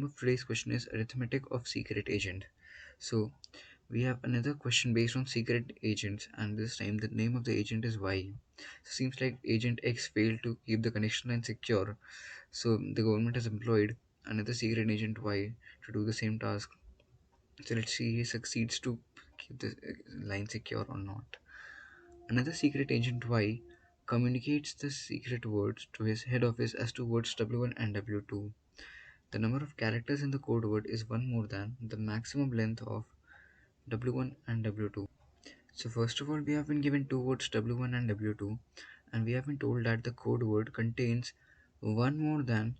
of today's question is arithmetic of secret agent. So we have another question based on secret agents, and this time the name of the agent is Y. So seems like Agent X failed to keep the connection line secure, so the government has employed another secret agent Y to do the same task. So let's see he succeeds to keep the line secure or not. Another secret agent Y communicates the secret words to his head office as to words W1 and W2. The number of characters in the code word is one more than the maximum length of W1 and W2. So first of all, we have been given two words W1 and W2, and we have been told that the code word contains one more than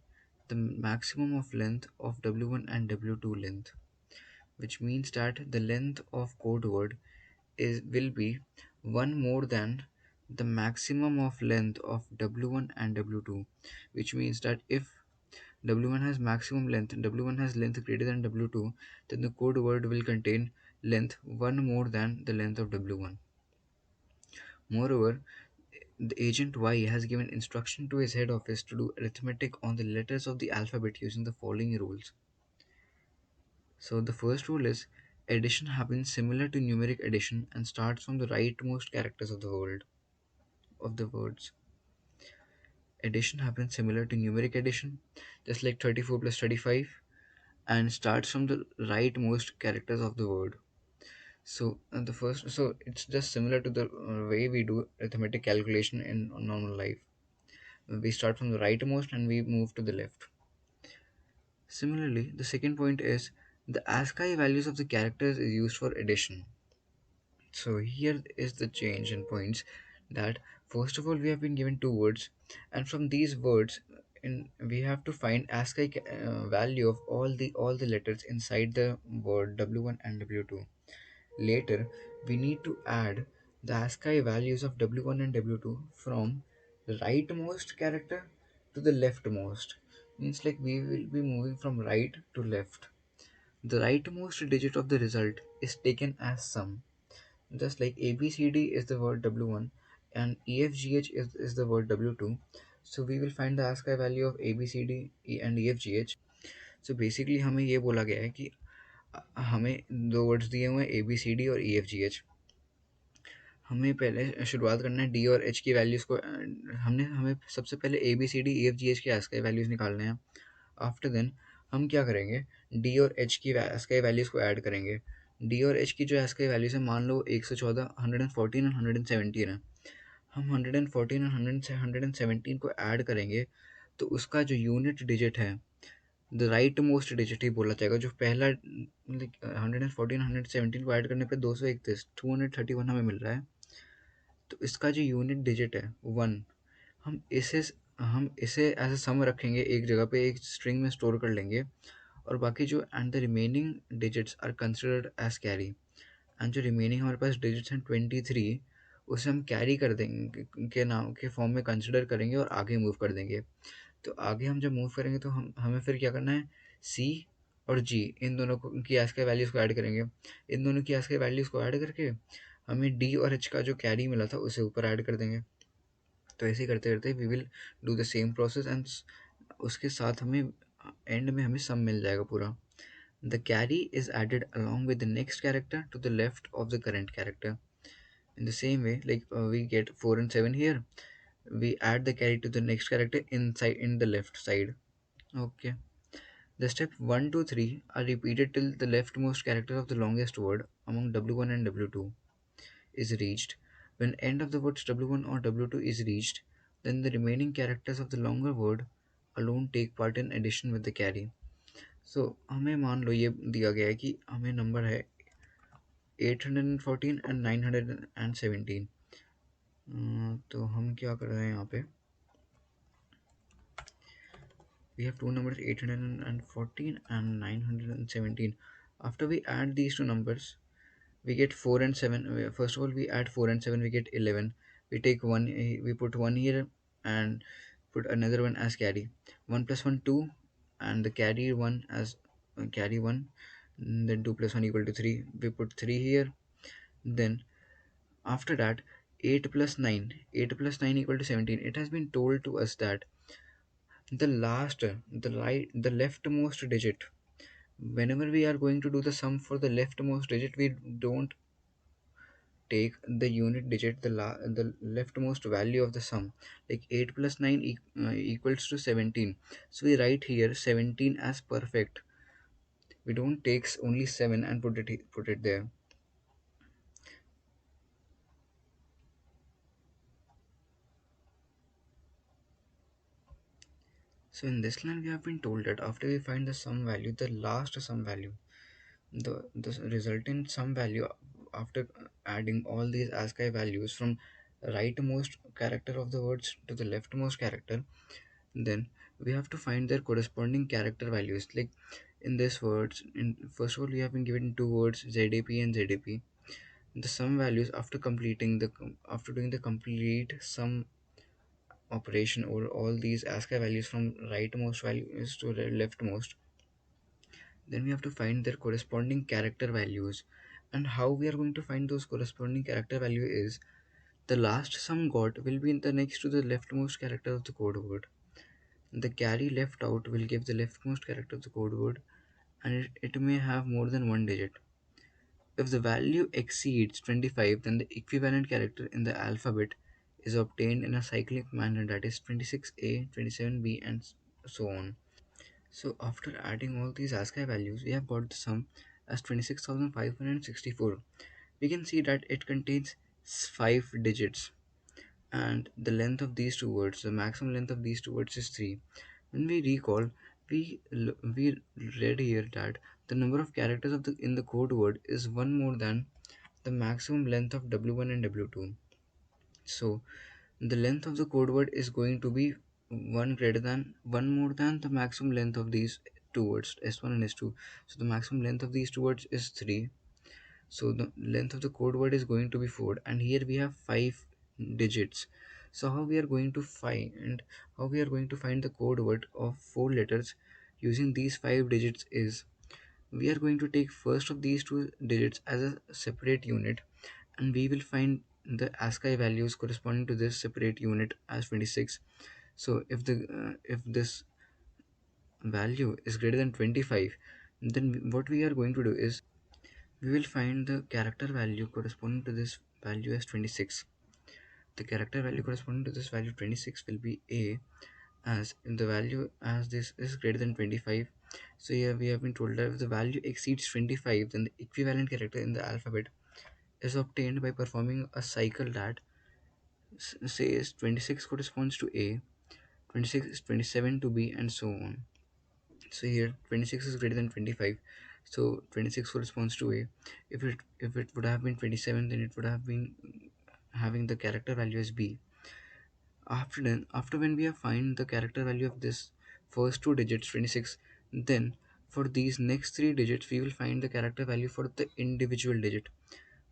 the maximum of length of W1 and W2 length, which means that the length of code word is will be one more than the maximum of length of W1 and W2, which means that if W1 has maximum length and W1 has length greater than W2, then the code word will contain length one more than the length of W1. Moreover, the agent Y has given instruction to his head office to do arithmetic on the letters of the alphabet using the following rules. So the first rule is addition happens similar to numeric addition and starts from the rightmost characters of the words. Addition happens similar to numeric addition, just like 34 plus 35, and starts from the rightmost characters of the word. So it's just similar to the way we do arithmetic calculation in normal life. We start from the rightmost and we move to the left. Similarly, the second point is the ASCII values of the characters is used for addition. So here is the change in points, that first of all we have been given two words, and from these words we have to find ASCII value of all the letters inside the word W1 and W2. Later, we need to add the ASCII values of W1 and W2 from the rightmost character to the leftmost. Means like we will be moving from right to left. The rightmost digit of the result is taken as sum. Just like ABCD is the word W1 and EFGH is the word W2. So we will find the ASCII value of ABCD and EFGH. So basically हमें ये बोला गया है कि हमें दो words दिए हुए हैं ABCD और EFGH. हमें पहले शुरुआत करना है डी और एच की वैल्यूज़ को हमने हमें सबसे पहले A B C D E F G H के ASCII वैल्यूज़ निकालने हैं. आफ्टर देन हम क्या करेंगे, डी और एच की ASCII वैल्यूज़ को ऐड करेंगे. डी और एच की जो ASCII वैल्यूज़ है, मान लो 114, 114 और 117 है. हम 114 और 117 को ऐड करेंगे तो उसका जो यूनिट डिजिट है, द राइट मोस्ट डिजिट ही बोला जाएगा. जो पहला 114 117 को ऐड करने पे 231 231 हमें मिल रहा है. तो इसका जो यूनिट डिजिट है 1, हम इसे हम इसे एज अ सम रखेंगे एक जगह पे, एक स्ट्रिंग में स्टोर कर लेंगे, और बाकी जो and the remaining digits are considered as carry. And जो रिमेनिंग हमारे पास डिजिट्स हैं 23, उसे हम कैरी कर देंगे के नाम के फॉर्म में कंसिडर करेंगे और आगे मूव कर देंगे. तो आगे हम जब मूव करेंगे तो हमें फिर क्या करना है, सी और जी इन दोनों को की ASCII वैल्यूज़ को ऐड करेंगे. इन दोनों की ASCII वैल्यूज़ को ऐड करके हमें डी और एच का जो कैरी मिला था उसे ऊपर ऐड कर देंगे. तो ऐसे ही करते करते we will do the same process, and उसके साथ हमें एंड में हमें सम मिल जाएगा पूरा. The carry is added along with the next character to the left of the current character. In the same way, like we get 4 and 7 here, we add the carry to the next character in the left side. Okay. The step 1 to 3 are repeated till the leftmost character of the longest word among W1 and W2 is reached. When end of the words W1 or W2 is reached, then the remaining characters of the longer word alone take part in addition with the carry. So हमें मान लो ये दिया गया है कि हमें number है 814 and 917. तो हम क्या कर रहे हैं यहाँ पे, we have two numbers 814 and 917. After we add these two numbers, we get 4 and 7. First of all, we add 4 and 7, we get 11. We take one, we put one here and put another one as carry. 1 plus 1 2, and the carry 1 as carry 1. Then 2 plus 1 equal to 3. We put 3 here. Then after that, 8 plus 9, 8 plus 9 equal to 17. It has been told to us that the leftmost digit Whenever we are going to do the sum for the leftmost digit, we don't take the unit digit, the leftmost value of the sum. Like 8 plus 9 equals to 17, so we write here 17 as perfect. We don't take only 7 and put it there. So in this line we have been told that after we find the sum value, the last sum value, the resultant sum value after adding all these ASCII values from rightmost character of the words to the leftmost character, then we have to find their corresponding character values. Like in this words, in first of all we have been given two words, ZAP and ZAP. The sum values after completing after doing the complete sum operation over all these ASCII values from rightmost values to the leftmost, then we have to find their corresponding character values. And how we are going to find those corresponding character value is the last sum got will be in the next to the leftmost character of the code word. The carry left out will give the leftmost character of the code word, and it may have more than one digit. If the value exceeds 25, then the equivalent character in the alphabet is obtained in a cyclic manner, that is 26A, 27B, and so on. So after adding all these ASCII values, we have got the sum as 26,564. We can see that it contains 5 digits, and the length of these two words, the maximum length of these two words is 3. When we recall, we read here that the number of characters of the in the code word is one more than the maximum length of W1 and W2. So the length of the code word is going to be one more than the maximum length of these two words, S1 and S2. So the maximum length of these two words is 3. So the length of the code word is going to be 4, and here we have 5 digits. So how we are going to find the code word of 4 letters using these 5 digits is, we are going to take first of these two digits as a separate unit, and we will find the ASCII values corresponding to this separate unit as 26. So if this value is greater than 25, then what we are going to do is we will find the character value corresponding to this value as 26. The character value corresponding to this value 26 will be A, as in the value as this is greater than 25. So here we have been told that if the value exceeds 25, then the equivalent character in the alphabet is obtained by performing a cycle that says 26 corresponds to A, 26 is 27 to B, and so on. So here 26 is greater than 25, so 26 corresponds to A. If it would have been 27, then it would have been having the character value as B. After when we have find the character value of this first two digits 26, then for these next three digits we will find the character value for the individual digit.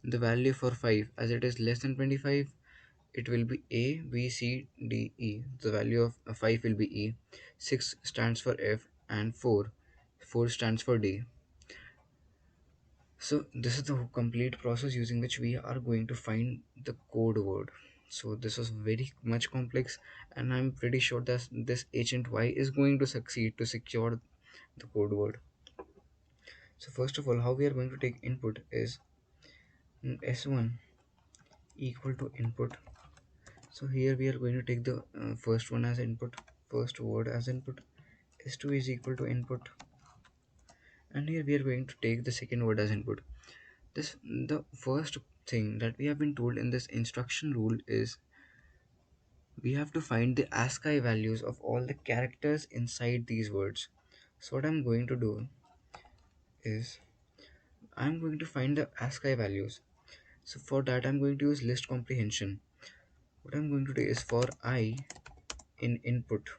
The value for 5, as it is less than 25, it will be A, B, C, D, E. The value of 5 will be E. 6 stands for F, and 4 stands for D. So this is the complete process using which we are going to find the code word. So this was very much complex, and I'm pretty sure that this agent Y is going to succeed to secure the code word. So first of all, how we are going to take input is S1 equal to input. So here we are going to take the first one as input, first word as input. S2 is equal to input, and here we are going to take the second word as input. This the first thing that we have been told in this instruction rule is we have to find the ASCII values of all the characters inside these words. So what I'm going to do is I'm going to find the ASCII values. So for that I'm going to use list comprehension. What I'm going to do is for in input,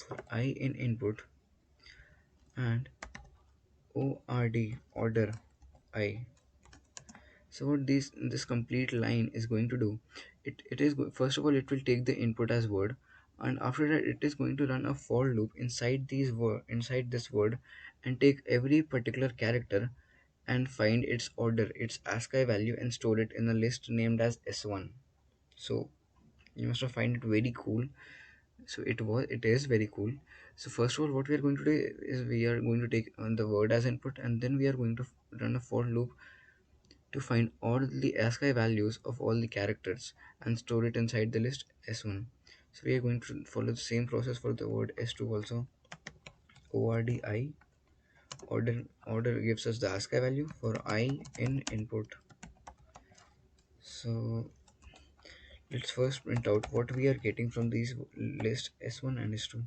for I in input, and order I. So what this complete line is going to do, first of all it will take the input as word, and after that it is going to run a for loop inside inside this word, and take every particular character and find its order, its ASCII value, and store it in a list named as S1. So you must have find it very cool. So it is very cool. So first of all, what we are going to do is we are going to take the word as input, and then we are going to run a for loop to find all the ASCII values of all the characters and store it inside the list S1. So we are going to follow the same process for the word S2 also. ORDI order gives us the ASCII value for I in input. So let's first print out what we are getting from these list S1 and S2.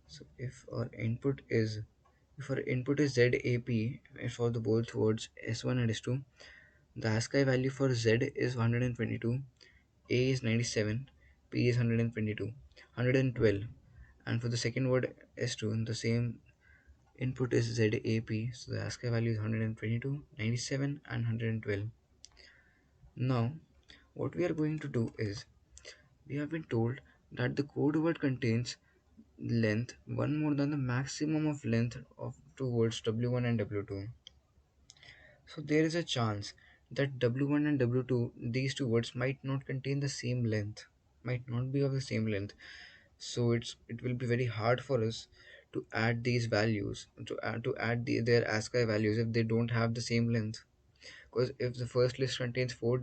So if our input is ZAP for the both words S1 and S2, the ASCII value for Z is 122, A is 97, P is 122, 112, and for the second word S2, the same input is ZAP, so the ASCII value is 122, 97, and 112. Now, what we are going to do is we have been told that the code word contains length one more than the maximum of length of two words W1 and W2. So there is a chance that W1 and W2, these two words might not contain the same length, might not be of the same length. So it will be very hard for us to add these values, their ASCII values if they don't have the same length. Because if the first list contains four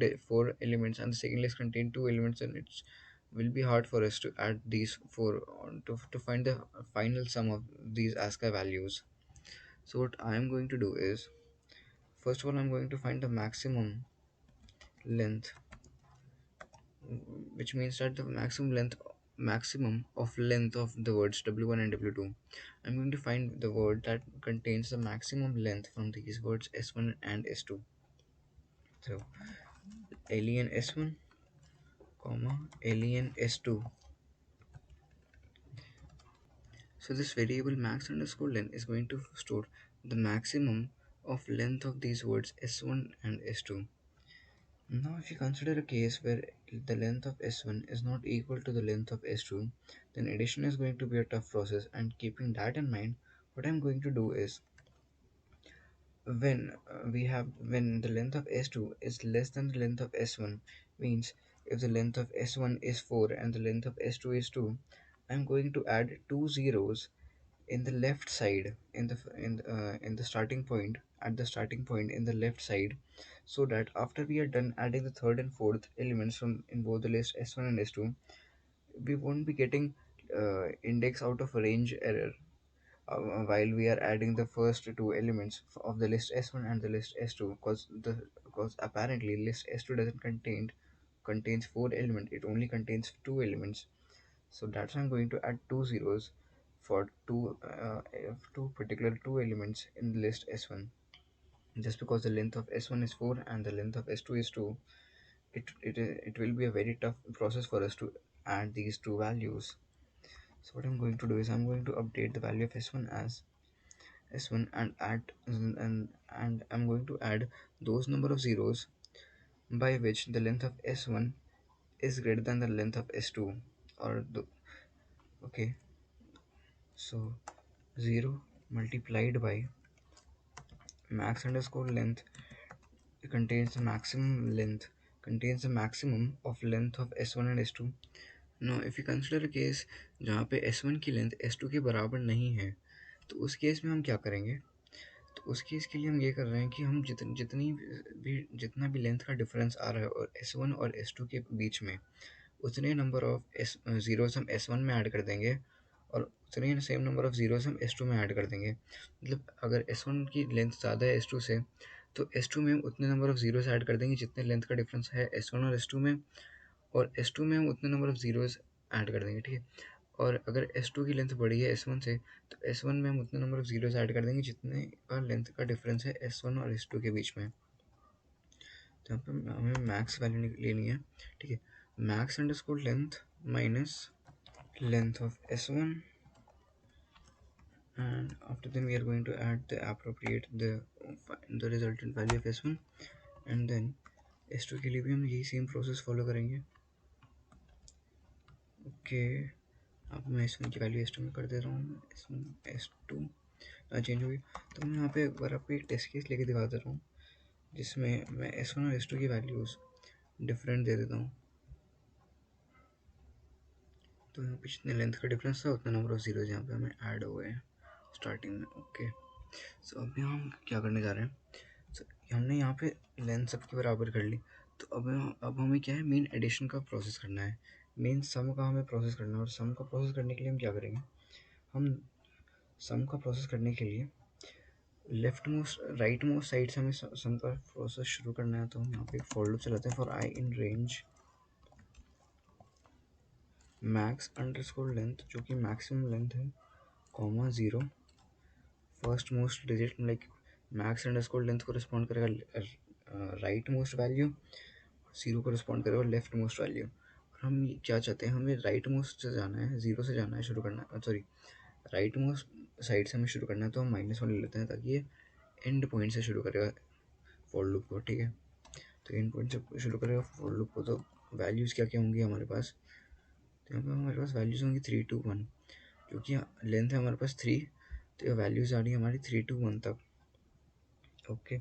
elements and the second list contains two elements, then it will be hard for us to add these four to find the final sum of these ASCII values. So what I am going to do is, first of all, I'm going to find the length, which means that the maximum of length of the words W1 and W2. I'm going to find the word that contains the maximum length from these words S1 and S2. So alien S1, comma alien S2. So this variable max underscore length is going to store the maximum of length of these words S1 and S2. Now if you consider a case where the length of S1 is not equal to the length of S2, then addition is going to be a tough process, and keeping that in mind, what I'm going to do is when the length of S2 is less than the length of S1, means if the length of S1 is 4 and the length of S2 is 2, I'm going to add two zeros in the left side in the starting point, at the starting point in the left side, so that after we are done adding the third and fourth elements from in both the list S1 and S2, we won't be getting index out of range error while we are adding the first two elements of the list S1 and the list S2, because apparently list S2 doesn't contains four elements, it only contains two elements. So that's why I'm going to add two zeros for two particular two elements in the list S1. Just because the length of S1 is 4 and the length of S2 is 2, it will be a very tough process for us to add these two values. So what I'm going to do is I'm going to update the value of S1 as S1 and I'm going to add those number of zeros by which the length of S1 is greater than the length of S2, or the okay. So 0 multiplied by max underscore length contains the maximum of length of S1 and S2. Now if you consider a case जहाँ पे S1 की length S2 के बराबर नहीं है, तो उस case में हम क्या करेंगे? तो उस केस के लिए हम ये कर रहे हैं कि हम जितना भी लेंथ का डिफरेंस आ रहा है और S1 और S2 के बीच में, उतने नंबर ऑफ ज़ीरोस हम S1 में ऐड कर देंगे और उतने सेम नंबर ऑफ ज़ीरोस हम S2 में ऐड कर देंगे। मतलब अगर S1 की लेंथ ज़्यादा है S2 से, तो S2 में हम उतने नंबर ऑफ ज़ीरोस ऐड कर देंगे जितने लेंथ का डिफरेंस है S1 और S2 में, और S2 में हम उतने नंबर ऑफ ज़ीरोस ऐड कर देंगे, ठीक है। और अगर S2 की लेंथ बड़ी है S1 से, तो S1 में हम उतने नंबर ऑफ ज़ीरोस ऐड कर देंगे जितने का लेंथ का डिफरेंस है S1 और S2 के बीच में। तो यहाँ पर हमें मैक्स वैल्यू लेनी है, ठीक है। Max underscore length minus length of S1, and after then we are going to add the resultant value of S1, and then S2 के लिए भी हम यही सेम प्रोसेस फॉलो करेंगे। ओके, अब मैं S1 की वैल्यू S2 में कर दे रहा हूँ, S2 चेंज हो गई। तो मैं यहाँ पे एक बार आपको एक टेस्ट केस लेके दिखा दे रहा हूँ जिसमें मैं S1 और S2 की वैल्यूज़ डिफरेंट दे देता हूँ। तो यहाँ पे जितने लेंथ का डिफरेंस था उतना नंबर ऑफ जीरोज यहाँ पे हमें ऐड हो गए हैं स्टार्टिंग में। ओके, सो अभी हम क्या करने जा रहे हैं, सो हमने यहाँ पे लेंथ सबके बराबर कर ली। तो अब हमें क्या है, मेन एडिशन का प्रोसेस करना है, मेन सम का हमें प्रोसेस करना है। और सम का प्रोसेस करने के लिए हम क्या करेंगे, हम सम का प्रोसेस करने के लिए left most right most side से हमें सम का प्रोसेस शुरू करना है। तो हम यहाँ पे एक फॉर लूप चलाते हैं, for I in range max underscore length, जो कि मैक्सिमम लेंथ है, comma zero first most digit, like max underscore length को रिस्पॉन्ड करेगा राइट मोस्ट वैल्यू, ज़ीरो को रिस्पॉन्ड करेगा लेफ्ट मोस्ट वैल्यू। और हम क्या चाहते हैं, हमें राइट मोस्ट से जाना है, ज़ीरो से जाना है, शुरू करना है, सॉरी राइट मोस्ट साइड से हमें शुरू करना है। तो हम -1 ले लेते हैं ताकि ये एंड पॉइंट से शुरू करेगा फॉर लूप को, ठीक है। तो एंड पॉइंट से शुरू करेगा फॉर लूप को। तो वैल्यूज़ क्या क्या होंगी हमारे पास, तो यहाँ पे हमारे पास वैल्यूज़ होंगी 3 to 1, क्योंकि लेंथ है हमारे पास 3, तो ये वैल्यूज़ आ रही है हमारी 3 to 1 तक। ओके,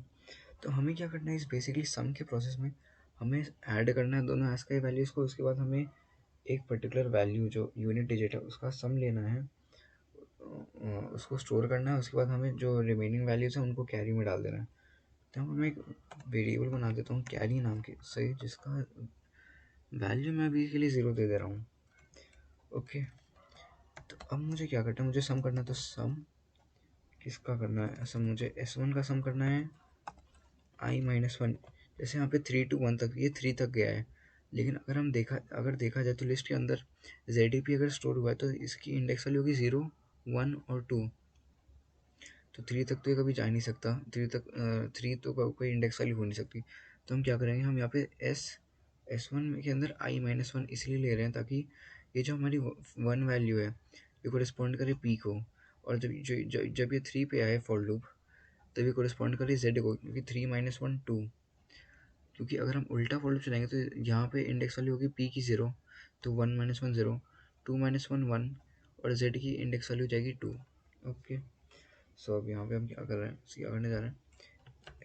तो हमें क्या करना है, इस बेसिकली सम के प्रोसेस में हमें ऐड करना है दोनों ASCII वैल्यूज़ को। उसके बाद हमें एक पर्टिकुलर वैल्यू जो यूनिट डिजिट है उसका सम लेना है, उसको स्टोर करना है। उसके बाद हमें जो रिमेनिंग वैल्यूज़ हैं उनको कैरी में डाल देना है। तो मैं एक वेरिएबल बना देता हूँ कैरी नाम के से, जिसका वैल्यू मैं अभी के लिए 0 दे दे रहा हूँ। ओके, तो अब मुझे क्या करना है, मुझे सम करना है। तो सम किसका करना है, सम मुझे S1 का सम करना है i-1। जैसे यहाँ पे 3 to 1 तक, ये 3 तक गया है, लेकिन अगर देखा जाए तो लिस्ट के अंदर ZDP अगर स्टोर हुआ है तो इसकी इंडेक्स वैल्यू होगी 0, 1 और 2। तो 3 तक तो ये कभी जा ही नहीं सकता, 3 तो कोई इंडेक्स वैल्यू हो नहीं सकती। तो हम क्या करेंगे, हम यहाँ पे S1 के अंदर i-1 इसलिए ले रहे हैं ताकि ये जो हमारी 1 वैल्यू है ये कोरिस्पॉन्ड करे P को। और जब ये 3 पे आए फॉर लूप, तब ये कोरिस्पॉन्ड करे Z को, क्योंकि 3 - 1 2। क्योंकि अगर हम उल्टा फॉर लूप चलाएंगे तो यहाँ पे इंडेक्स वैल्यू होगी P की 0, तो 1 - 1 0, 2 - 1 1, और Z की इंडेक्स वैल्यू जाएगी 2। ओके, सो अब यहाँ पे हम क्या कर रहे हैं, क्या करने जा रहे हैं,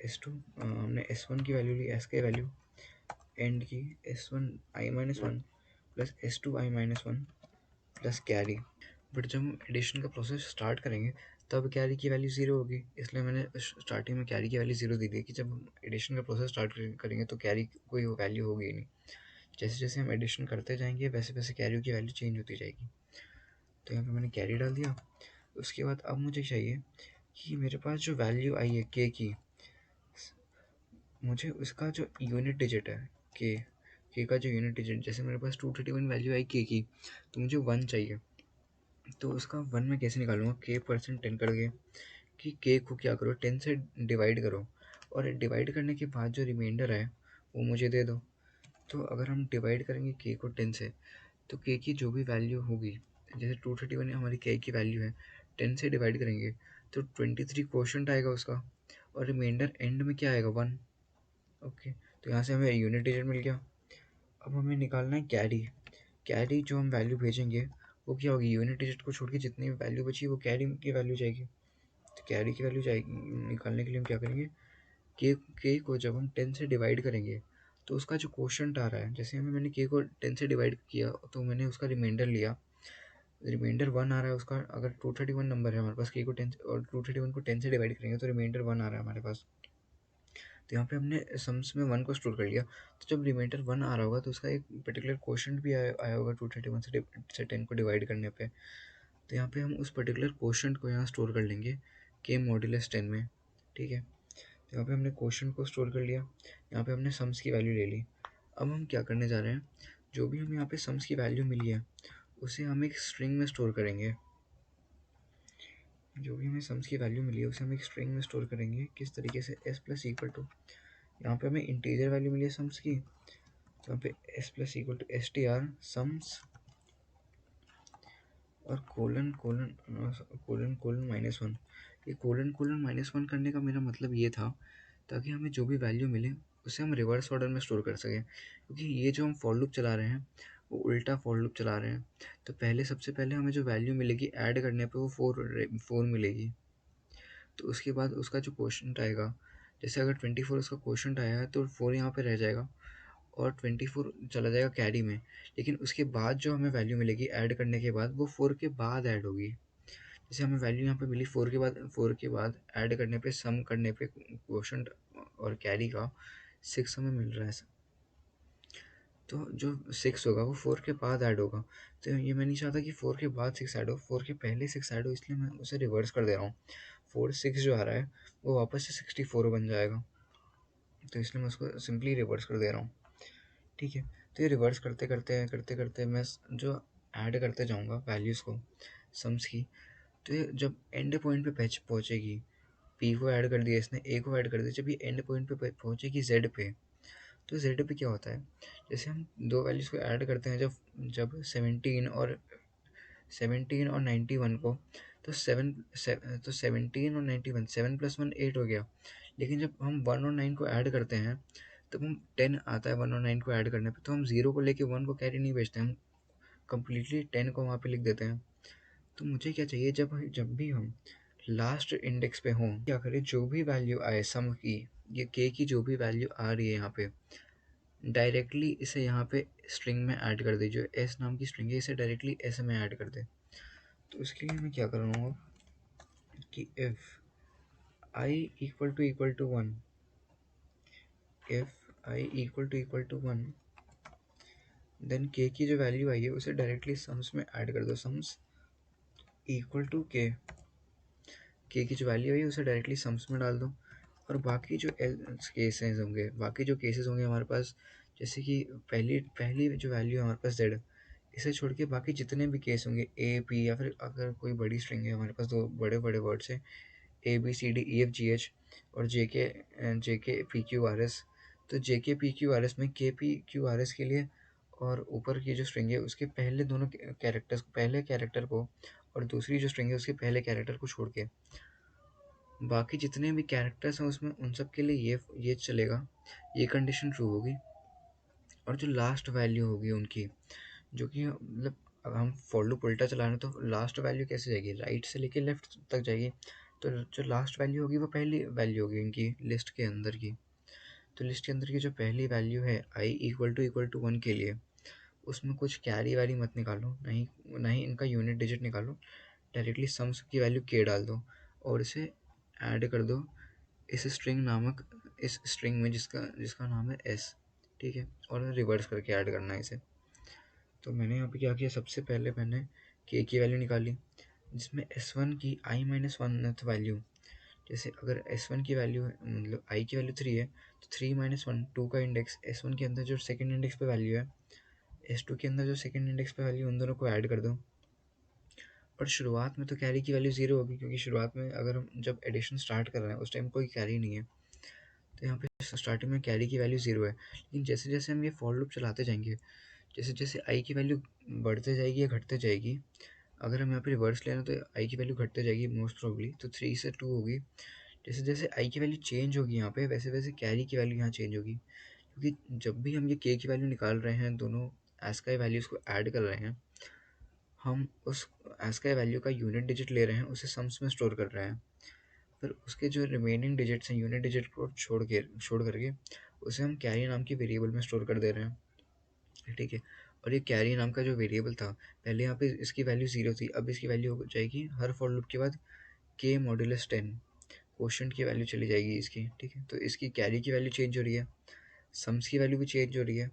S2 हमने S1 की वैल्यू ली, S की वैल्यू एंड की S1 i-1 plus S2 i-1 plus carry. But जब हम एडिशन का प्रोसेस स्टार्ट करेंगे तब कैरी की वैल्यू 0 होगी, इसलिए मैंने स्टार्टिंग में कैरी की वैल्यू 0 दे दी कि जब हम एडिशन का प्रोसेस स्टार्ट करेंगे तो कैरी कोई वैल्यू होगी ही नहीं। जैसे जैसे हम एडिशन करते जाएंगे वैसे वैसे कैरी की वैल्यू चेंज होती जाएगी। तो यहाँ पे मैंने कैरी डाल दिया। उसके बाद अब मुझे चाहिए कि मेरे पास जो वैल्यू आई है के की, मुझे उसका जो यूनिट डिजिट है के का जो यूनिट डिजिट, जैसे मेरे पास 231 वैल्यू आई के की, तो मुझे 1 चाहिए। तो उसका 1 मैं कैसे निकालूंगा, k%10 करके कि के को क्या करो, 10 से डिवाइड करो, और डिवाइड करने के बाद जो रिमाइंडर है वो मुझे दे दो। तो अगर हम डिवाइड करेंगे के को 10 से, तो के की जो भी वैल्यू होगी, जैसे 231 हमारी के की वैल्यू है, 10 से डिवाइड करेंगे तो 23 क्वोशंट आएगा उसका, और रिमाइंडर एंड में क्या आएगा, 1। ओके, तो यहाँ से हमें यूनिट डिजिट मिल गया। अब हमें निकालना है कैरी। कैरी जो हम वैल्यू भेजेंगे वो क्या होगी, यूनिट डिजिट को छोड़ के जितनी वैल्यू बची वो कैरी की वैल्यू जाएगी। तो कैरी की वैल्यू जाएगी, निकालने के लिए हम क्या करेंगे, के को जब हम 10 से डिवाइड करेंगे तो उसका जो क्वोशंट आ रहा है, जैसे मैंने के को 10 से डिवाइड किया तो मैंने उसका रिमाइंडर लिया, रिमाइंडर 1 आ रहा है उसका। अगर 231 नंबर है हमारे पास, के को 10 और 231 को 10 से डिवाइड करेंगे तो रिमाइंडर 1 आ रहा है हमारे पास। तो यहाँ पे हमने सम्स में 1 को स्टोर कर लिया। तो जब रिमाइंडर 1 आ रहा होगा तो उसका एक पर्टिकुलर क्वोशंट भी आया होगा 231 से 10 को डिवाइड करने पे। तो यहाँ पे हम उस पर्टिकुलर क्वोशंट को यहाँ स्टोर कर लेंगे के मॉड्यूलस 10 में, ठीक है। तो यहाँ पे हमने क्वोशंट को स्टोर कर लिया, यहाँ पे हमने सम्स की वैल्यू ले ली। अब हम क्या करने जा रहे हैं, जो भी हमें यहाँ पे सम्स की वैल्यू मिली है उसे हम एक स्ट्रिंग में स्टोर करेंगे। जो भी हमें सम्स की वैल्यू मिली है उसे हम एक स्ट्रिंग में स्टोर करेंगे। किस तरीके से, s प्लस इक्वल टू, यहाँ पे हमें इंटीजर वैल्यू मिली है सम्स की, तो यहाँ पे s plus equal to str sums और कोलन कोलन कोलन कोलन -1। ये कोलन कोलन -1 करने का मेरा मतलब ये था ताकि हमें जो भी वैल्यू मिले उसे हम रिवर्स ऑर्डर में स्टोर कर सकें, क्योंकि ये जो हम फॉर लूप चला रहे हैं वो उल्टा फॉर लूप चला रहे हैं। तो सबसे पहले हमें जो वैल्यू मिलेगी ऐड करने पे वो 4 मिलेगी। तो उसके बाद उसका जो क्वोशंट आएगा, जैसे अगर 24 उसका क्वोशंट आया है तो 4 यहाँ पे रह जाएगा, और 24 चला जाएगा कैरी में, लेकिन उसके बाद जो हमें वैल्यू मिलेगी ऐड करने के बाद वो 4 के बाद ऐड होगी। जैसे हमें वैल्यू यहाँ पे मिली 4 के बाद ऐड करने पे, सम करने पे क्वोशंट और कैरी का 6 हमें मिल रहा है। तो जो 6 होगा वो 4 के बाद ऐड होगा। तो ये मैं नहीं चाहता कि 4 के बाद 6 ऐड हो, 4 के पहले 6 ऐड हो, इसलिए मैं उसे रिवर्स कर दे रहा हूँ। 4 6 जो आ रहा है वो वापस से 64 बन जाएगा, तो इसलिए मैं उसको सिंपली रिवर्स कर दे रहा हूँ। ठीक है, तो ये रिवर्स करते करते मैं जो ऐड करते जाऊँगा वैल्यूज़ को सम्स की, तो ये जब एंड पॉइंट पे पहुँचेगी, पी को ऐड कर दिया इसने, ए को ऐड कर दिया, जब ये एंड पॉइंट पे पहुँचेगी जेड पे, तो जेड पे क्या होता है, जैसे हम दो वैल्यूज़ को ऐड करते हैं, जब जब 17 और 91 को, तो 17 और 91, 7 + 1 8 हो गया। लेकिन जब हम 1 और 9 को ऐड करते हैं तब हम 10 आता है 1 और 9 को ऐड करने पे, तो हम 0 को लेके 1 को कैरी नहीं भेजते, हम कंप्लीटली 10 को वहाँ पे लिख देते हैं। तो मुझे क्या चाहिए, जब भी हम लास्ट इंडेक्स पे हों, क्या करें, जो भी वैल्यू आए सम की, ये के की जो भी वैल्यू आ रही है यहाँ पे, डायरेक्टली इसे यहाँ पे स्ट्रिंग में ऐड कर दे, जो एस नाम की स्ट्रिंग है इसे डायरेक्टली एस में ऐड कर दे। तो इसके लिए मैं क्या कर रहा हूँ कि if I equal to one, if I equal to one, then K की जो वैल्यू आई है उसे डायरेक्टली सम्स में ऐड कर दो, सम्स इक्वल टू के की जो वैल्यू आई है उसे डायरेक्टली सम्स में डाल दो। और बाकी जो केसेस होंगे, हमारे पास, जैसे कि पहली पहली जो वैल्यू है हमारे पास जेड, इसे छोड़ के बाकी जितने भी केस होंगे ए पी, या फिर अगर कोई बड़ी स्ट्रिंग है, हमारे पास दो बड़े बड़े वर्ड्स हैं A B C D E F G H, और जे के पी क्यू आर एस। तो जे के पी क्यू आर एस में के पी क्यू आर एस के लिए, और ऊपर की जो स्ट्रिंग है उसके पहले दोनों कैरेक्टर्स, पहले कैरेक्टर को, और दूसरी जो स्ट्रिंग है उसके पहले कैरेक्टर को छोड़ के बाकी जितने भी कैरेक्टर्स हैं उसमें उन सब के लिए ये चलेगा, ये कंडीशन ट्रू होगी। और जो लास्ट वैल्यू होगी उनकी, जो कि मतलब अगर हम फॉर लूप उल्टा चला रहे हैं तो लास्ट वैल्यू कैसे जाएगी, राइट से लेके लेफ्ट तक जाएगी। तो जो लास्ट वैल्यू होगी वो पहली वैल्यू होगी इनकी लिस्ट के अंदर की। तो लिस्ट के अंदर की जो पहली वैल्यू है आई इक्वल टू वन के लिए, उसमें कुछ कैरी वैरी मत निकालो, नहीं नहीं इनका यूनिट डिजिट निकालो, डायरेक्टली सम्स की वैल्यू के डाल दो और इसे ऐड कर दो इस स्ट्रिंग में जिसका जिसका नाम है एस। ठीक है, और रिवर्स करके ऐड करना है इसे। तो मैंने यहाँ पे क्या किया, सबसे पहले मैंने के की वैल्यू निकाली, जिसमें S1 की i-1th वैल्यू, जैसे अगर S1 की वैल्यू मतलब i की वैल्यू 3 है, तो 3 - 1 2 का इंडेक्स, S1 के अंदर जो सेकंड इंडेक्स पे वैल्यू है, S2 के अंदर जो सेकंड इंडेक्स पे वैल्यू, उन दोनों को ऐड कर दो। और शुरुआत में तो कैरी की वैल्यू 0 होगी, क्योंकि शुरुआत में अगर हम जब एडिशन स्टार्ट कर रहे हैं उस टाइम कोई कैरी नहीं है, तो यहाँ पे स्टार्टिंग में कैरी की वैल्यू 0 है। लेकिन जैसे जैसे हम ये फॉर लूप चलाते जाएंगे, जैसे जैसे आई की वैल्यू बढ़ते जाएगी या घटते जाएगी, अगर हम यहाँ पे रिवर्स ले रहे हैं तो आई की वैल्यू घटते जाएगी मोस्ट प्रोबेबली, तो 3 से 2 होगी। जैसे जैसे आई की वैल्यू चेंज होगी यहाँ पे, वैसे वैसे कैरी की वैल्यू यहाँ चेंज होगी, क्योंकि जब भी हम ये के की वैल्यू निकाल रहे हैं, दोनों एस्काई वैल्यूज़ को ऐड कर रहे हैं, हम उस एस्काई वैल्यू का यूनिट डिजिट ले रहे हैं, उसे सम्स में स्टोर कर रहे हैं, फिर उसके जो रिमेनिंग डिजिट्स हैं यूनिट डिजिट को छोड़ करके उसे हम कैरी नाम की वेरिएबल में स्टोर कर दे रहे हैं। ठीक है, और ये कैरी नाम का जो वेरिएबल था, पहले यहाँ पे इसकी वैल्यू 0 थी, अब इसकी वैल्यू हो जाएगी हर फॉर लूप के बाद के मॉड्यूलस 10, क्वोशंट की वैल्यू चली जाएगी इसकी। ठीक है, तो इसकी कैरी की वैल्यू चेंज हो रही है, सम्स की वैल्यू भी चेंज हो रही है,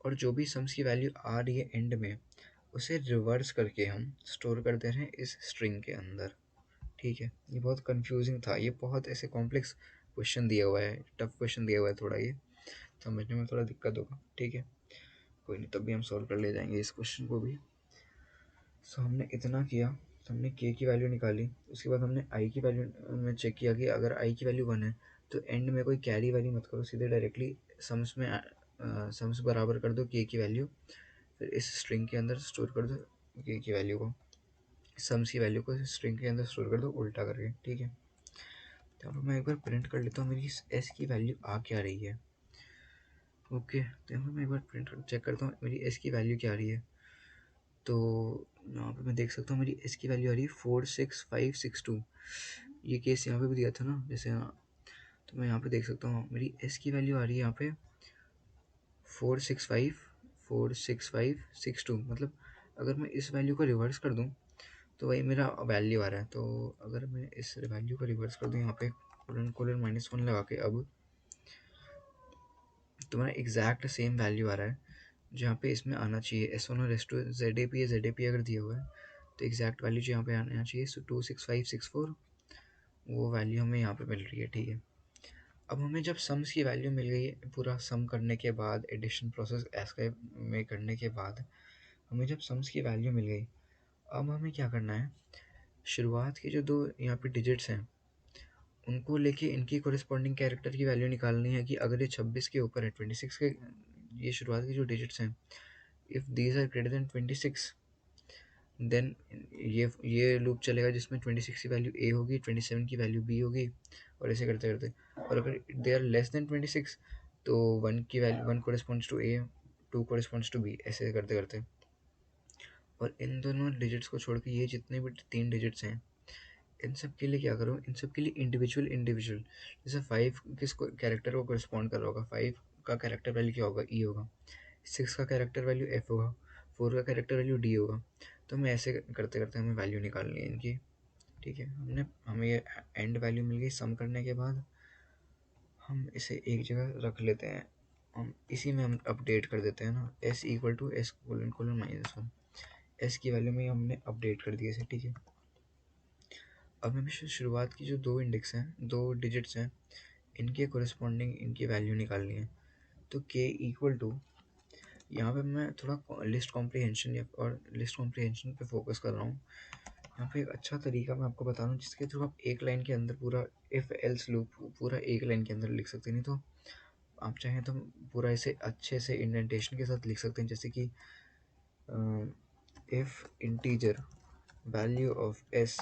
और जो भी सम्स की वैल्यू आ रही है एंड में, उसे रिवर्स करके हम स्टोर कर दे रहे हैं इस स्ट्रिंग के अंदर। ठीक है, ये बहुत कंफ्यूजिंग था, ये बहुत ऐसे कॉम्प्लेक्स क्वेश्चन दिया हुआ है, टफ क्वेश्चन दिया हुआ है, थोड़ा ये समझने में थोड़ा दिक्कत होगा। ठीक है, कोई नहीं, तब भी हम सॉल्व कर ले जाएंगे इस क्वेश्चन को भी। सो हमने इतना किया, तो हमने के की वैल्यू निकाली, उसके बाद हमने आई की वैल्यू में चेक किया कि अगर आई की वैल्यू 1 है तो एंड में कोई कैरी वैल्यू मत करो, सीधे डायरेक्टली सम्स में सम्स बराबर कर दो के की वैल्यू, फिर इस स्ट्रिंग के अंदर स्टोर कर दो के की वैल्यू को, सम्स की वैल्यू को स्ट्रिंग के अंदर स्टोर कर दो उल्टा करके। ठीक है, तो यहाँ पर मैं एक बार प्रिंट कर लेता हूँ मेरी एस की वैल्यू आ क्या रही है। ओके, तो यहाँ पर मैं एक बार प्रिंट चेक करता हूँ मेरी एस की वैल्यू क्या आ रही है। तो यहाँ पे मैं देख सकता हूँ मेरी एस की वैल्यू आ रही है 46562। ये केस यहाँ पे भी दिया था ना, जैसे हाँ, तो मैं यहाँ पे देख सकता हूँ मेरी एस की वैल्यू आ रही है यहाँ पे 465 46562, मतलब अगर मैं इस वैल्यू को रिवर्स कर दूं तो वही मेरा वैल्यू आ रहा है। तो अगर मैं इस वैल्यू को रिवर्स कर दूं यहाँ पे कोलन कोलन -1 लगा के, अब तो मेरा एग्जैक्ट सेम वैल्यू आ रहा है जहाँ पे इसमें आना चाहिए। S1 और S2 ZAP है, ZAP अगर दिया हुआ है तो एग्जैक्ट वैल्यू जो यहाँ पे आना चाहिए 26564, वो वैल्यू हमें यहाँ पे मिल रही है। ठीक है, अब हमें जब सम्स की वैल्यू मिल गई है, पूरा सम करने के बाद, एडिशन प्रोसेस एस्केप में करने के बाद हमें जब सम्स की वैल्यू मिल गई, अब हमें क्या करना है, शुरुआत के जो दो यहाँ पे डिजिट्स हैं उनको लेके इनकी कोरिस्पॉन्डिंग कैरेक्टर की वैल्यू निकालनी है कि अगर ये 26 के ऊपर है, 26 के, ये शुरुआत के जो डिजिट्स हैं, if these are greater than 26, then ये लूप चलेगा जिसमें 26 की वैल्यू ए होगी, 27 की वैल्यू बी होगी, और ऐसे करते करते, और अगर दे आर लेस देन 26 तो 1 की वैल्यू, 1 corresponds to A, 2 corresponds to B, ऐसे करते करते, और इन दोनों डिजिट्स को छोड़ के ये जितने भी 3 डिजिट्स हैं, इन सब के लिए क्या करो, इन सब के लिए इंडिविजुअल इंडिविजुअल, जैसे 5 किस कैरेक्टर को करस्पॉन्ड कर रहा होगा, 5 का कैरेक्टर वैल्यू क्या होगा, ई होगा, 6 का कैरेक्टर वैल्यू एफ होगा, 4 का कैरेक्टर वैल्यू डी होगा। तो हमें ऐसे करते करते हमें वैल्यू निकालनी है इनकी। ठीक है, हमें ये एंड वैल्यू मिल गई। सम करने के बाद हम इसे एक जगह रख लेते हैं, हम इसी में हम अपडेट कर देते हैं ना, S equal to S colon colon -1, S की वैल्यू में हमने अपडेट कर दिया इसे। ठीक है, अब हमें शुरुआत की जो दो इंडेक्स हैं, दो डिजिट्स हैं, इनके कोरिस्पॉन्डिंग इनकी वैल्यू निकालनी है। तो k इक्वल टू, यहाँ पे मैं थोड़ा लिस्ट कॉम्प्रिहेंशन और लिस्ट कॉम्प्रिहेंशन पे फोकस कर रहा हूँ। यहाँ पे एक अच्छा तरीका मैं आपको बता रहा हूँ जिसके थ्रू आप एक लाइन के अंदर पूरा इफ़ एल्स लूप पूरा एक लाइन के अंदर लिख सकते हैं। नहीं तो आप चाहें तो पूरा इसे अच्छे से इंडेंटेशन के साथ लिख सकते हैं, जैसे कि if integer value of s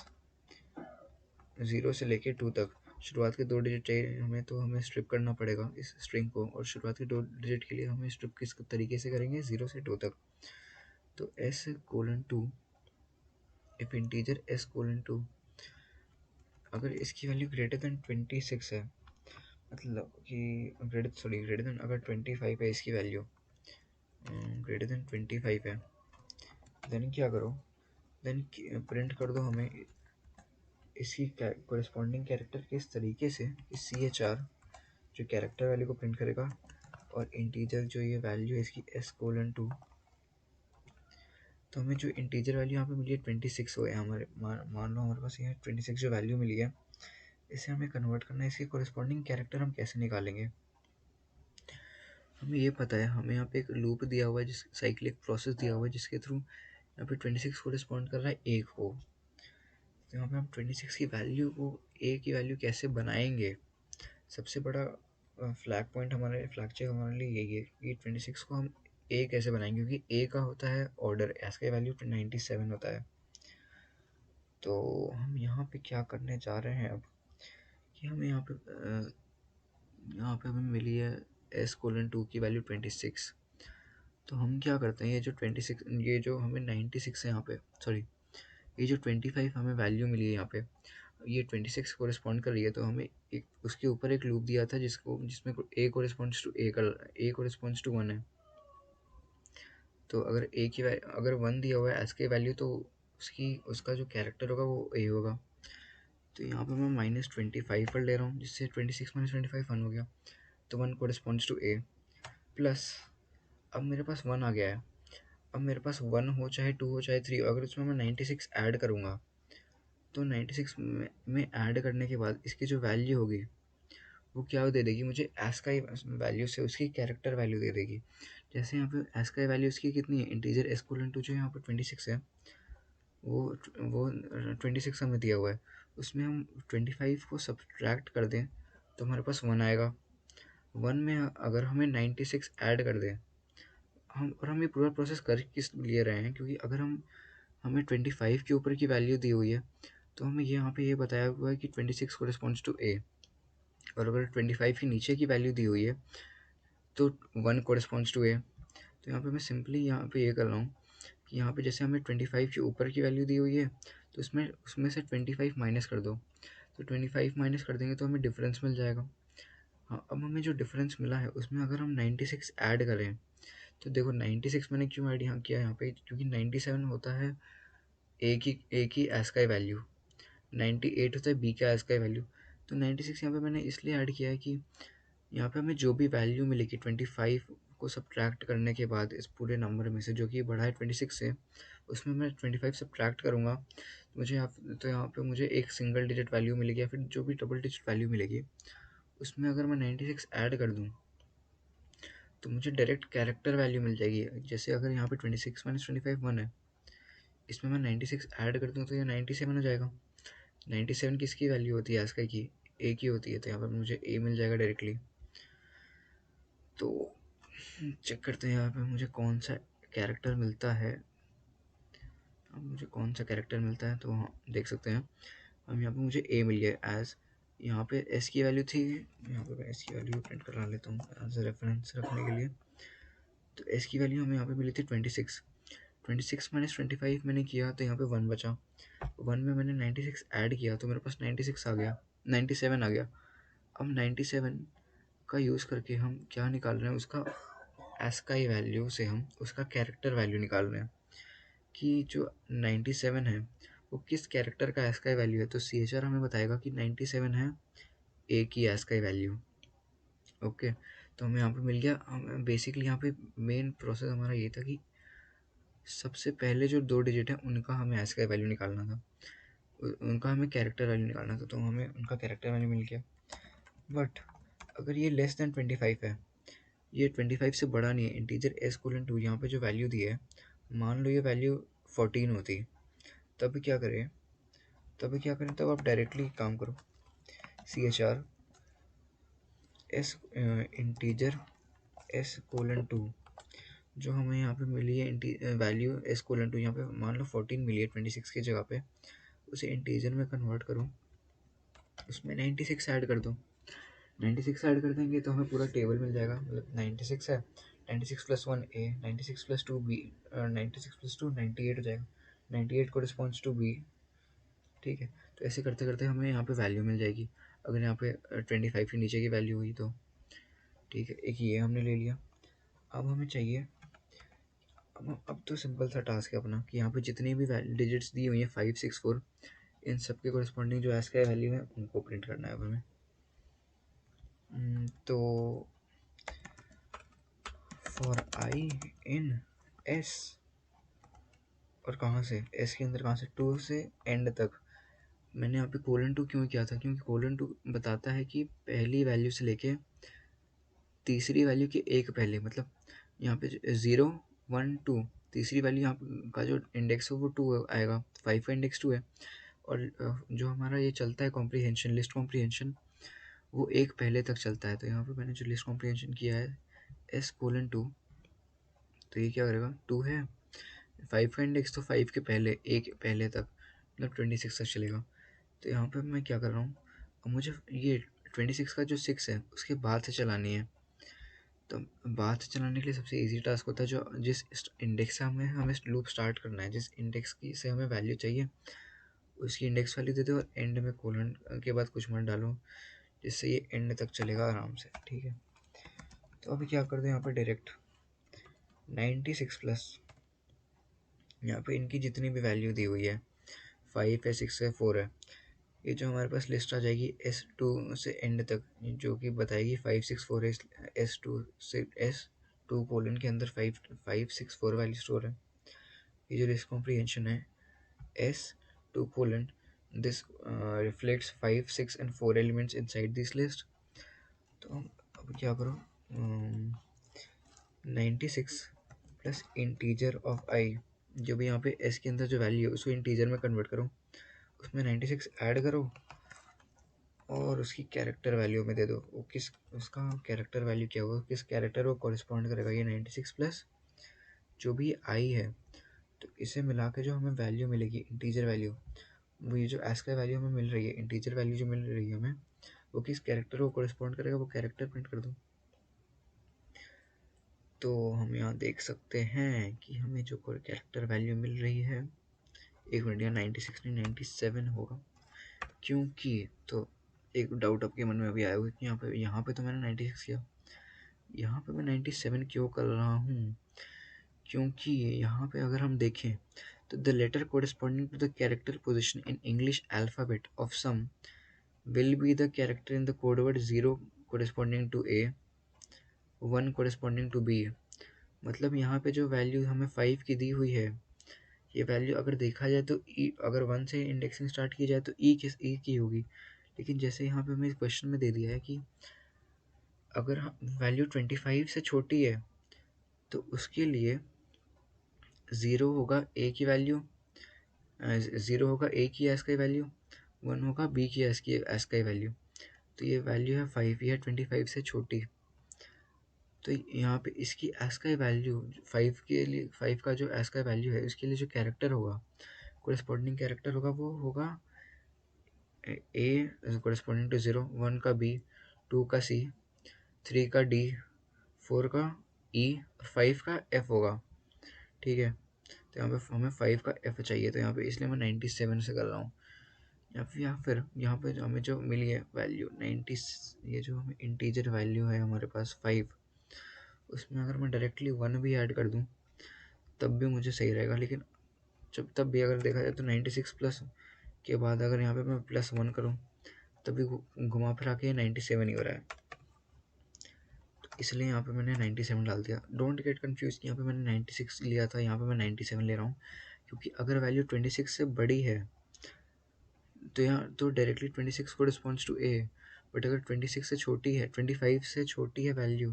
0 से लेके 2 तक, शुरुआत के 2 डिजिट चाहिए हमें, तो हमें स्ट्रिप करना पड़ेगा इस स्ट्रिंग को, और शुरुआत के 2 डिजिट के लिए हमें स्ट्रिप किस तरीके से करेंगे, 0 से 2 तक। तो s colon 2, if integer s colon 2, अगर इसकी वैल्यू ग्रेटर देन 26 है, मतलब कि ग्रेटर देन, अगर 25 है इसकी वैल्यू, ग्रेटर देन 25 है, देन क्या करो, देन प्रिंट कर दो हमें इसकी कोरिस्पॉन्डिंग कैरेक्टर किस तरीके से, CHR जो कैरेक्टर वैल्यू को प्रिंट करेगा, और इंटीजर जो ये वैल्यू है इसकी s कोलन 2। तो हमें जो इंटीजर वैल्यू यहाँ पे मिली है 26 हो है हमारे, मान लो हमारे पास ये 26 जो वैल्यू मिली है, इसे हमें कन्वर्ट करना है। इसकी कोरिस्पॉन्डिंग कैरेक्टर हम कैसे निकालेंगे, हमें ये पता है, हमें यहाँ पे एक लूप दिया हुआ है, जिस साइक्लिक प्रोसेस दिया हुआ है, जिसके थ्रू यहाँ पे 26 कोरिस्पॉन्ड कर रहा है ए को। तो यहाँ पे हम 26 की वैल्यू को, ए की वैल्यू कैसे बनाएंगे, सबसे बड़ा फ्लैग पॉइंट हमारे, फ्लैग चेक हमारे लिए यही है कि 26 को हम ए कैसे बनाएंगे, क्योंकि ए का होता है ऑर्डर, एस का वैल्यू 97 होता है। तो हम यहाँ पे क्या करने जा रहे हैं अब, कि हमें यहाँ पे हमें मिली है एस कोलन 2 की वैल्यू 26। तो हम क्या करते हैं, ये जो 26, ये जो हमें 96 है यहाँ पे, सॉरी, ये जो 25 हमें वैल्यू मिली है यहाँ पे, ये 26 कोरिस्पॉन्ड कर रही है, तो हमें एक उसके ऊपर एक लूप दिया था जिसमें ए कोरिस्पॉन्ड्स टू ए कोरिस्पॉन्ड्स टू 1 है। तो अगर अगर 1 दिया हुआ है एस के वैल्यू, तो उसका जो कैरेक्टर होगा वो ए होगा। तो यहाँ पे मैं -25 पर ले रहा हूँ, जिससे 26 - 25 1 हो गया, तो 1 कोरिस्पॉन्ड्स टू ए प्लस, अब मेरे पास 1 आ गया है। अब मेरे पास 1 हो चाहे 2 हो चाहे 3 हो, अगर इसमें मैं 96 ऐड करूँगा, तो 96 में ऐड करने के बाद इसकी जो वैल्यू होगी वो क्या दे देगी मुझे, एस का वैल्यू से उसकी कैरेक्टर वैल्यू दे देगी। जैसे यहाँ पे एस का वैल्यू इसकी कितनी है, इंटीजर एस कोलन 2 जो यहाँ पर 26 है, वो 26 हमें दिया हुआ है, उसमें हम 25 को सब्ट्रैक्ट कर दें तो हमारे पास 1 आएगा। 1 में अगर हमें 96 ऐड कर दें, हम ये पूरा प्रोसेस कर किस लिए रहे हैं, क्योंकि अगर हमें 25 के ऊपर की वैल्यू दी हुई है, तो हमें यहाँ पे ये बताया हुआ है कि 26 कोरिस्पॉन्ड्स टू ए, और अगर 25 के नीचे की वैल्यू दी हुई है तो 1 कोरिस्पॉन्ड्स टू ए। तो यहाँ पे मैं सिंपली यहाँ पे ये कर रहा हूँ कि यहाँ पे जैसे हमें 25 के ऊपर की वैल्यू दी हुई है, तो उसमें से 25 माइनस कर दो, तो 25 माइनस कर देंगे तो हमें डिफरेंस मिल जाएगा। हाँ, अब हमें जो डिफरेंस मिला है उसमें अगर हम 96 ऐड करें, तो देखो 96 मैंने क्यों ऐड यहाँ किया यहाँ पे, क्योंकि 97 होता है एक ही एस का वैल्यू, 98 होता है बी का एस का वैल्यू। तो 96 यहाँ पे मैंने इसलिए ऐड किया है कि यहाँ पे हमें जो भी वैल्यू मिलेगी 25 को सब्ट्रैक्ट करने के बाद इस पूरे नंबर में से, जो कि बढ़ा है 26 से, उसमें मैं 25 सब्ट्रैक्ट करूँगा, तो यहाँ पे मुझे एक सिंगल डिजिट वैल्यू मिलेगी, या फिर जो भी डबल डिजिट वैल्यू मिलेगी उसमें अगर मैं 96 ऐड कर दूँ तो मुझे डायरेक्ट कैरेक्टर वैल्यू मिल जाएगी। जैसे अगर यहाँ पे 26 माइनस 25 1 है, इसमें मैं 96 ऐड कर दूँ तो ये 97 हो जाएगा। 97 किसकी वैल्यू होती है, इसका की ए की होती है, तो यहाँ पर मुझे ए मिल जाएगा डायरेक्टली। तो चेक करते हैं यहाँ पे मुझे कौन सा कैरेक्टर मिलता है। अब मुझे कौन सा कैरेक्टर मिलता है, तो हाँ देख सकते हैं हम यहाँ पे मुझे ए मिल गया एज, यहाँ पे एस की वैल्यू थी, यहाँ पे मैं एस की वैल्यू प्रिंट करा लेता हूँ एज रेफरेंस रखने के लिए। तो एस की वैल्यू हमें यहाँ पे मिली थी 26, 26 माइनस 25 मैंने किया तो यहाँ पे 1 बचा, 1 में मैंने 96 ऐड किया तो मेरे पास 96 आ गया, 97 आ गया। अब 97 का यूज़ करके हम क्या निकाल रहे हैं, उसका एस्काई वैल्यू से हम उसका कैरेक्टर वैल्यू निकाल रहे हैं कि जो 97 है वो किस कैरेक्टर का एस्काई वैल्यू है। तो सी एच आर हमें बताएगा कि 97 है ए की एस्काई वैल्यू। ओके, तो हमें यहाँ पे मिल गया। हम बेसिकली यहाँ पे मेन प्रोसेस हमारा ये था कि सबसे पहले जो 2 डिजिट है उनका हमें एस्काई वैल्यू निकालना था, उनका हमें कैरेक्टर वैल्यू निकालना था, तो हमें उनका कैरेक्टर वैल्यू मिल गया। बट अगर ये लेस देन 25 है, ये 25 से बड़ा नहीं है, इंटीजर एस कोलन 2 यहाँ पे जो वैल्यू दी है, मान लो ये वैल्यू 14 होती, तब क्या करें, तब आप डायरेक्टली काम करो, C H R S integer S colon 2, जो हमें यहाँ पे मिली है वैल्यू एस कोलन 2, यहाँ पे मान लो 14 मिली है 26 की जगह पे, उसे इंटीजर में कन्वर्ट करो, उसमें 96 ऐड कर दो। 96 ऐड कर देंगे तो हमें पूरा टेबल मिल जाएगा, मतलब 96 है, 96 प्लस 1 ए, 96 प्लस 2 बी, 96 प्लस 2 98 हो जाएगा, 98 को रिस्पॉन्स टू बी। ठीक है, तो ऐसे करते करते हमें यहाँ पे वैल्यू मिल जाएगी। अगर यहाँ पे 25 के नीचे की वैल्यू हुई तो ठीक है, एक ये हमने ले लिया। अब हमें चाहिए, अब तो सिंपल सा टास्क है अपना कि यहाँ पे जितनी भी डिजिट्स दी हुई हैं 5 6 4, इन सब के कॉरस्पॉन्डिंग जो एस का वैल्यू है उनको प्रिंट करना है अब हमें। तो फॉर आई इन एस, और कहाँ से एस के अंदर, कहाँ से 2 से एंड तक। मैंने यहाँ पे कोलन 2 क्यों किया था, क्योंकि कोलन 2 बताता है कि पहली वैल्यू से लेके तीसरी वैल्यू के एक पहले, मतलब यहाँ पे 0 1 2, तीसरी वैल्यू यहाँ का जो इंडेक्स है वो 2 आएगा, 5 का इंडेक्स 2 है। और जो हमारा ये चलता है कॉम्प्रीहेंशन, लिस्ट कॉम्प्रीहेंशन, वो एक पहले तक चलता है। तो यहाँ पे मैंने जो लिस्ट कॉम्प्रीहेंशन किया है एस कोलन 2, तो ये क्या करेगा, 2 है, 5 का इंडेक्स तो 5 के पहले एक पहले तक, मतलब 26 तक चलेगा। तो यहाँ पे मैं क्या कर रहा हूँ, अब मुझे ये 26 का जो 6 है उसके बाद से चलानी है। तो बाद से चलाने के लिए सबसे इजी टास्क होता है, जो जिस इंडेक्स से हमें हमें लूप स्टार्ट करना है, जिस इंडेक्स की से हमें वैल्यू चाहिए उसकी इंडेक्स वैल्यू दे दो, और एंड में कोलन के बाद कुछ मत डालो, जिससे ये एंड तक चलेगा आराम से। ठीक है, तो अभी क्या कर दो, यहाँ पर डायरेक्ट 96 प्लस यहाँ पे इनकी जितनी भी वैल्यू दी हुई है, 5 है 6 है 4 है, ये जो हमारे पास लिस्ट आ जाएगी S2 से एंड तक, जो कि बताएगी 5 6 4 है, S2 से S2 कोलन के अंदर 5 5 6 4 वैल्यू स्टोर है। ये जो लिस्ट कॉम्प्रीहेंशन है S2 colon, this reflects 5 6 and 4 elements inside this list. तो अब क्या करो, 96 प्लस इंटीजर ऑफ आई, जो भी यहाँ पे एस के अंदर जो वैल्यू है उसको इंटीजर में कन्वर्ट करो, उसमें 96 ऐड करो और उसकी कैरेक्टर वैल्यू में दे दो, वो किस उसका कैरेक्टर वैल्यू क्या होगा, किस कैरेक्टर को कॉरिस्पॉन्ड करेगा ये 96 प्लस जो भी आई है। तो इसे मिला के जो हमें वैल्यू मिलेगी इंटीजर वैल्यू, वो ये जो एस का वैल्यू हमें मिल रही है, इंटीजर वैल्यू जो मिल रही है हमें, वो किस कैरेक्टर को कॉरिस्पॉन्ड करेगा, वो कैरेक्टर प्रिंट कर दो। तो हम यहाँ देख सकते हैं कि हमें जो कैरेक्टर वैल्यू मिल रही है, एक मिनट, यहाँ 96 नहीं 97 होगा, क्योंकि तो एक डाउट आपके मन में अभी आया होगा कि यहाँ पे तो मैंने 96 किया, यहाँ पे मैं 97 क्यों कर रहा हूँ? क्योंकि यहाँ पे अगर हम देखें तो the letter corresponding to the character position in English alphabet of sum will be the character in the code word 0 corresponding to A, 1 corresponding to B। मतलब यहाँ पे जो वैल्यू हमें 5 की दी हुई है, ये वैल्यू अगर देखा जाए तो ई, अगर 1 से इंडेक्सिंग स्टार्ट की जाए तो ई की होगी। लेकिन जैसे यहाँ पे हमें क्वेश्चन में दे दिया है कि अगर वैल्यू 25 से छोटी है तो उसके लिए 0 होगा ए की वैल्यू, 0 होगा ए की एस की वैल्यू, 1 होगा बी की एस की वैल्यू। तो ये वैल्यू है 5, ये है 25 से छोटी। तो यहाँ पे इसकी एस का वैल्यू 5 के लिए, 5 का जो एस का वैल्यू है उसके लिए जो कैरेक्टर होगा, कोरिस्पॉन्डिंग कैरेक्टर होगा, वो होगा ए कोरिस्पॉन्डिंग टू 0, 1 का बी, 2 का सी, 3 का डी, 4 का ई और 5 का एफ होगा। ठीक है, तो यहाँ पे हमें 5 का एफ चाहिए, तो यहाँ पे इसलिए मैं 97 से कर रहा हूँ। या फिर यहाँ पे जो हमें जो मिली है वैल्यू 90, ये जो हमें इंटीजर वैल्यू है हमारे पास 5, उसमें अगर मैं डायरेक्टली 1 भी ऐड कर दूँ तब भी मुझे सही रहेगा। लेकिन जब तब भी अगर देखा जाए तो 96 प्लस के बाद अगर यहाँ पे मैं +1 करूँ तब भी घुमा फिरा के 97 ही हो रहा है। तो इसलिए यहाँ पे मैंने 97 डाल दिया। डोंट गेट कन्फ्यूज कि यहाँ पे मैंने 96 लिया था, यहाँ पे मैं 97 ले रहा हूँ, क्योंकि अगर वैल्यू 26 से बड़ी है तो यहाँ तो डायरेक्टली 26 को रिस्पॉन्स टू ए, बट अगर 26 से छोटी है, 25 से छोटी है वैल्यू,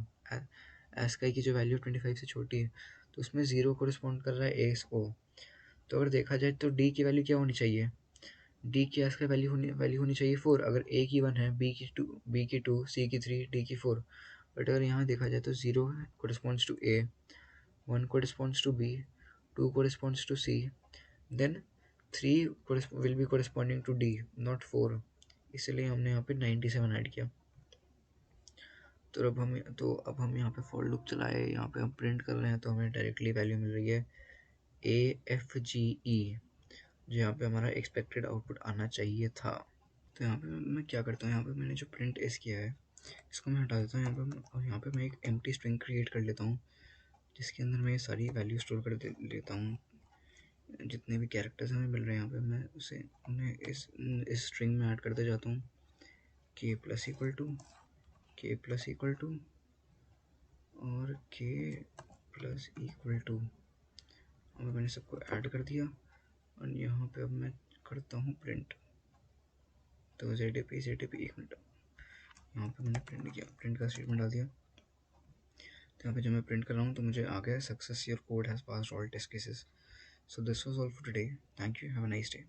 एस्काई की जो वैल्यू 25 से छोटी है, तो उसमें 0 को रिस्पॉन्ड कर रहा है एस ओ। तो अगर देखा जाए तो डी की वैल्यू क्या होनी चाहिए, डी की एस का वैल्यू होनी चाहिए 4। अगर ए की 1 है, बी की 2, सी की 3, डी की 4। बट अगर यहाँ देखा जाए तो 0 corresponds to A, 1 corresponds to B, 2 corresponds to C, then 3 will be corresponding to D, not 4। इसलिए हमने यहाँ पे 97 ऐड किया। तो अब हम यहाँ पे फॉर लूप चलाए, यहाँ पे हम प्रिंट कर रहे हैं तो हमें डायरेक्टली वैल्यू मिल रही है AFGE, जो यहाँ पे हमारा एक्सपेक्टेड आउटपुट आना चाहिए था। तो यहाँ पे मैं क्या करता हूँ, यहाँ पे मैंने जो प्रिंट एस किया है इसको मैं हटा देता हूँ यहाँ पे, और यहाँ पे मैं एक एम्प्टी स्ट्रिंग क्रिएट कर लेता हूँ जिसके अंदर मैं ये सारी वैल्यू स्टोर कर लेता हूँ। जितने भी कैरेक्टर्स हमें मिल रहे हैं यहाँ पे मैं उसे उन्हें इस स्ट्रिंग में ऐड करते जाता हूँ। k plus equal to, k plus equal to और k प्लस इक्वल टू, अब मैंने सबको ऐड कर दिया और यहाँ पे अब मैं करता हूँ प्रिंट। तो ZAP एक मिनट, यहाँ पे मैंने प्रिंट किया, प्रिंट का स्टेटमेंट डाल दिया। तो यहाँ पे जब मैं प्रिंट कर रहा हूँ तो मुझे आ गया success your code has passed all test cases. So this was all for today, thank you, have a nice day.